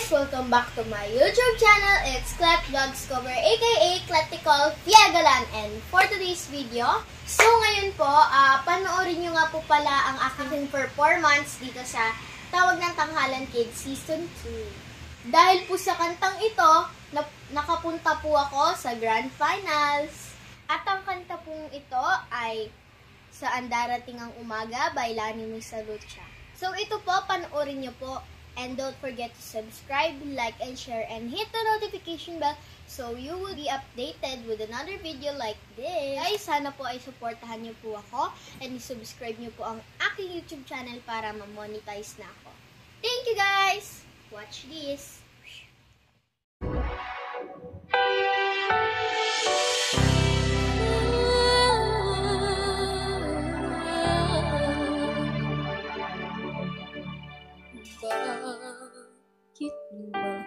guys! Welcome back to my YouTube channel. It's Clet Vlogs Cover aka Cletical Fiagalan. And for today's video, so ngayon po, panoorin nyo nga po pala ang aking performance dito sa Tawag ng Tanghalan Kids Season 2. Dahil po sa kantang ito, nakapunta po ako sa Grand Finals. At ang kanta pong ito ay Saan Darating ang Umaga by Lani Misalucha. So ito po, panoorin nyo po. And don't forget to subscribe, like, and share, and hit the notification bell so you will be updated with another video like this. Guys, sana po ay supportahan niyo po ako and subscribe niyo po ang aking YouTube channel para ma-monetize na ako. Thank you guys! Watch this! Bakit ba